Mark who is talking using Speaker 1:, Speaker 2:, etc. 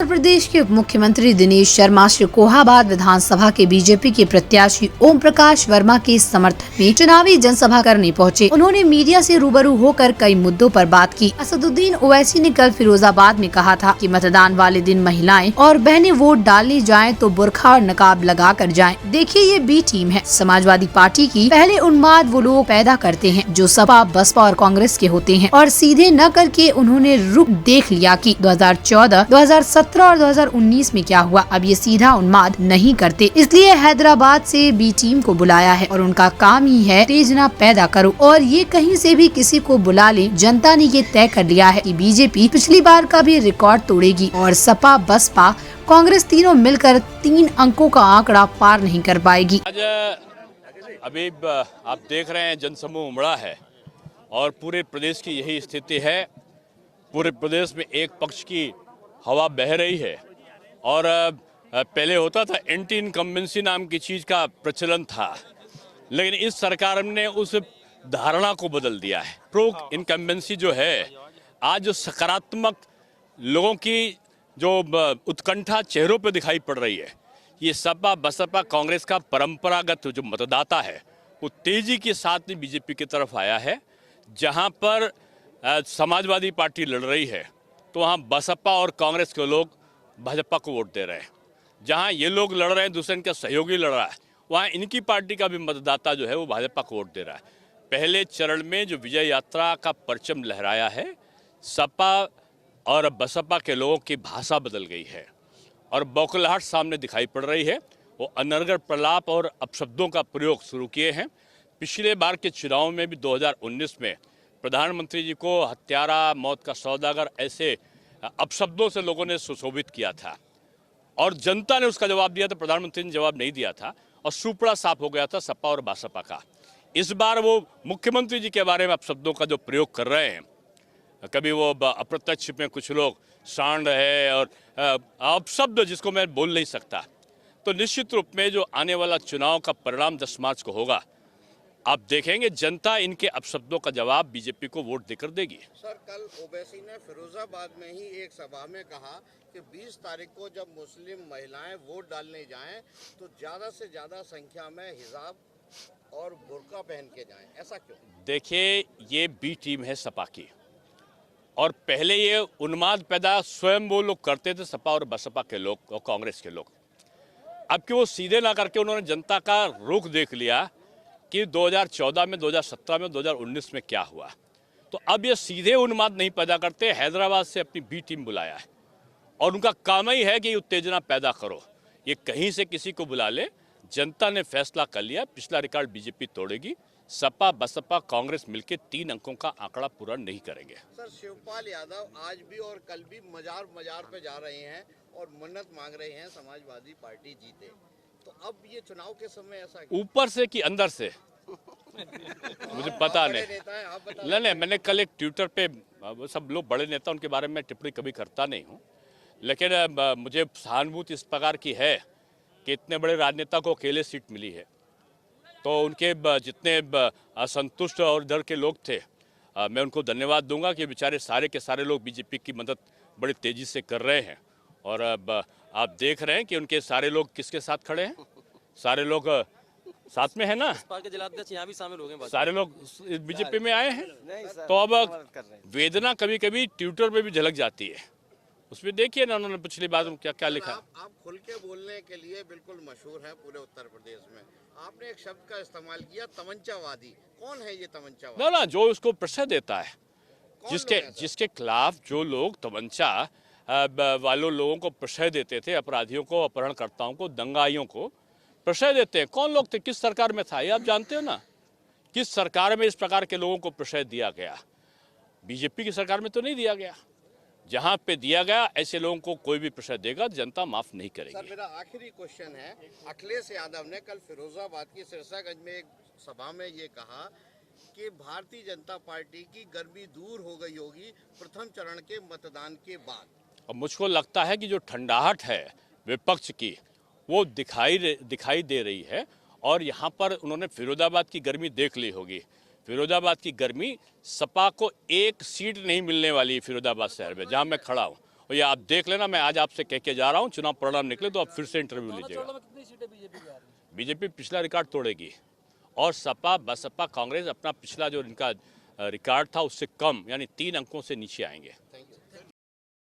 Speaker 1: उत्तर प्रदेश के उप मुख्यमंत्री दिनेश शर्मा श्रीकोहाबाद विधानसभा के बीजेपी के प्रत्याशी ओम प्रकाश वर्मा के समर्थन में चुनावी जनसभा करने पहुंचे। उन्होंने मीडिया से रूबरू होकर कई मुद्दों पर बात की। असदुद्दीन ओवैसी ने कल फिरोजाबाद में कहा था कि मतदान वाले दिन महिलाएं और बहनें वोट डालने जाएं तो बुर्खा और नकाब लगा कर जाएं। देखिए, ये बी टीम है समाजवादी पार्टी की। पहले उन्माद वो लोग पैदा करते हैं जो सपा, बसपा और कांग्रेस के होते हैं और सीधे न करके उन्होंने रुख देख लिया कि 2014, 2017 और 2019 में क्या हुआ। अब ये सीधा उन्माद नहीं करते, इसलिए हैदराबाद से बी टीम को बुलाया है और उनका काम ही है उत्तेजना पैदा करो और ये कहीं से भी किसी को बुला ले। जनता ने ये तय कर लिया है कि बीजेपी पिछली बार का भी रिकॉर्ड तोड़ेगी और सपा, बसपा, कांग्रेस तीनों मिलकर 3 अंकों का आंकड़ा पार नहीं कर पाएगी।
Speaker 2: आज अभी आप देख रहे हैं जनसमूह उमड़ा है और पूरे प्रदेश की यही स्थिति है। पूरे प्रदेश में एक पक्ष की हवा बह रही है और पहले होता था एंटी इनकम्बेंसी नाम की चीज़ का प्रचलन था, लेकिन इस सरकार ने उस धारणा को बदल दिया है। प्रो इनकम्बेंसी जो है, आज जो सकारात्मक लोगों की जो उत्कंठा चेहरों पर दिखाई पड़ रही है, ये सपा, बसपा, कांग्रेस का परंपरागत जो मतदाता है वो तेजी के साथ बीजेपी की तरफ आया है। जहां पर समाजवादी पार्टी लड़ रही है तो वहाँ बसपा और कांग्रेस के लोग भाजपा को वोट दे रहे हैं। जहाँ ये लोग लड़ रहे हैं, दूसरे इनका सहयोगी लड़ रहा है, वहाँ इनकी पार्टी का भी मतदाता जो है वो भाजपा को वोट दे रहा है। पहले चरण में जो विजय यात्रा का परचम लहराया है, सपा और बसपा के लोगों की भाषा बदल गई है और बौखलाहट सामने दिखाई पड़ रही है। वो अनर्गल प्रलाप और अपशब्दों का प्रयोग शुरू किए हैं। पिछले बार के चुनाव में भी 2019 में प्रधानमंत्री जी को हत्यारा, मौत का सौदागर, ऐसे अपशब्दों से लोगों ने सुशोभित किया था और जनता ने उसका जवाब दिया था। प्रधानमंत्री ने जवाब नहीं दिया था और सुपड़ा साफ हो गया था सपा और बसपा का। इस बार वो मुख्यमंत्री जी के बारे में अपशब्दों का जो प्रयोग कर रहे हैं, कभी वो अप्रत्यक्ष में कुछ लोग सांड है और अपशब्द जिसको मैं बोल नहीं सकता, तो निश्चित रूप में जो आने वाला चुनाव का परिणाम 10 मार्च को होगा, आप देखेंगे जनता इनके अपशब्दों का जवाब बीजेपी को वोट देकर देगी।
Speaker 3: सर, कल ओवैसी ने फिरोजाबाद में ही एक सभा में कहा कि 20 तारीख को जब मुस्लिम महिलाएं वोट डालने जाएं तो ज्यादा से ज्यादा संख्या में हिजाब और बुर्का पहन के जाएं। ऐसा क्यों? देखिए,
Speaker 2: ये बी टीम है सपा की और पहले ये उन्माद पैदा स्वयं वो लोग करते थे, सपा और बसपा के लोग और कांग्रेस के लोग। अब कि वो सीधे ना करके उन्होंने जनता का रुख देख लिया कि 2014 में, 2017 में, 2019 में क्या हुआ, तो अब ये सीधे उन्माद नहीं पैदा करते। हैदराबाद से अपनी बी टीम बुलाया है और उनका काम ही है कि उत्तेजना पैदा करो। ये कहीं से किसी को बुला ले, जनता ने फैसला कर लिया, पिछला रिकॉर्ड बीजेपी तोड़ेगी। सपा, बसपा, कांग्रेस मिलकर 3 अंकों का आंकड़ा पूरा नहीं करेंगे।
Speaker 3: सर, शिवपाल यादव आज भी और कल भी मजार पे जा रहे हैं और मन्नत मांग रहे हैं समाजवादी पार्टी जीते, तो अब ये चुनाव के समय ऐसा
Speaker 2: ऊपर से कि अंदर से मुझे पता नहीं। नहीं, मैंने कल एक ट्विटर पे, सब लोग बड़े नेता, उनके बारे में टिप्पणी कभी करता नहीं हूँ, लेकिन मुझे सहानुभूति इस प्रकार की है कि इतने बड़े राजनेता को अकेले सीट मिली है, तो उनके जितने असंतुष्ट और डर के लोग थे, मैं उनको धन्यवाद दूंगा कि बेचारे सारे के सारे लोग बीजेपी की मदद बड़ी तेजी से कर रहे हैं। और अब आप देख रहे हैं कि उनके सारे लोग किसके साथ खड़े हैं, सारे लोग साथ में है ना,
Speaker 4: के जिलाध्यक्ष यहाँ भी शामिल हो गए,
Speaker 2: सारे लोग बीजेपी में आए हैं। तो अब वेदना कभी कभी ट्विटर पे भी झलक जाती है, उसमें देखिए ना उन्होंने पिछली बार क्या क्या लिखा।
Speaker 3: आप खुल के बोलने के लिए बिल्कुल मशहूर हैं पूरे उत्तर प्रदेश में। आपने एक शब्द का इस्तेमाल किया, तमंचावादी। कौन है ये तमंचावादी?
Speaker 2: ना, जो उसको प्रश्रय देता है, जिसके खिलाफ जो लोग तमंचा वालों लोगों को प्रश्रय देते थे, अपराधियों को, अपहरणकर्ताओं को, दंगाइयों को प्रश्रय देते हैं। कौन लोग थे, किस सरकार में था, ये आप जानते हो ना। किस सरकार में इस प्रकार के लोगों को प्रश्रय दिया गया? बीजेपी की सरकार में तो नहीं दिया गया। जहां पे दिया गया, ऐसे लोगों को कोई भी प्रश्रय देगा, जनता माफ नहीं करेगी।
Speaker 3: सर, मेरा आखिरी क्वेश्चन है, अखिलेश यादव ने कल फिरोजाबाद की सिरसागंज में एक सभा में ये कहा कि भारतीय जनता पार्टी की गर्मी दूर हो गई होगी प्रथम चरण के मतदान के बाद।
Speaker 2: और मुझको लगता है कि जो ठंडाहट है विपक्ष की, वो दिखाई दे रही है और यहाँ पर उन्होंने फिरोजाबाद की गर्मी देख ली होगी। फिरोजाबाद की गर्मी, सपा को 1 सीट नहीं मिलने वाली फिरोजाबाद शहर में जहाँ मैं खड़ा हूँ, भैया आप देख लेना, मैं आज आपसे कह के जा रहा हूँ, चुनाव परिणाम निकले तो आप फिर से इंटरव्यू लीजिएगा।
Speaker 4: कितनी सीटें बीजेपी की आ रही है?
Speaker 2: बीजेपी पिछला रिकॉर्ड तोड़ेगी और सपा बसपा कांग्रेस अपना पिछला जो इनका रिकॉर्ड था उससे कम यानी 3 अंकों से नीचे आएंगे।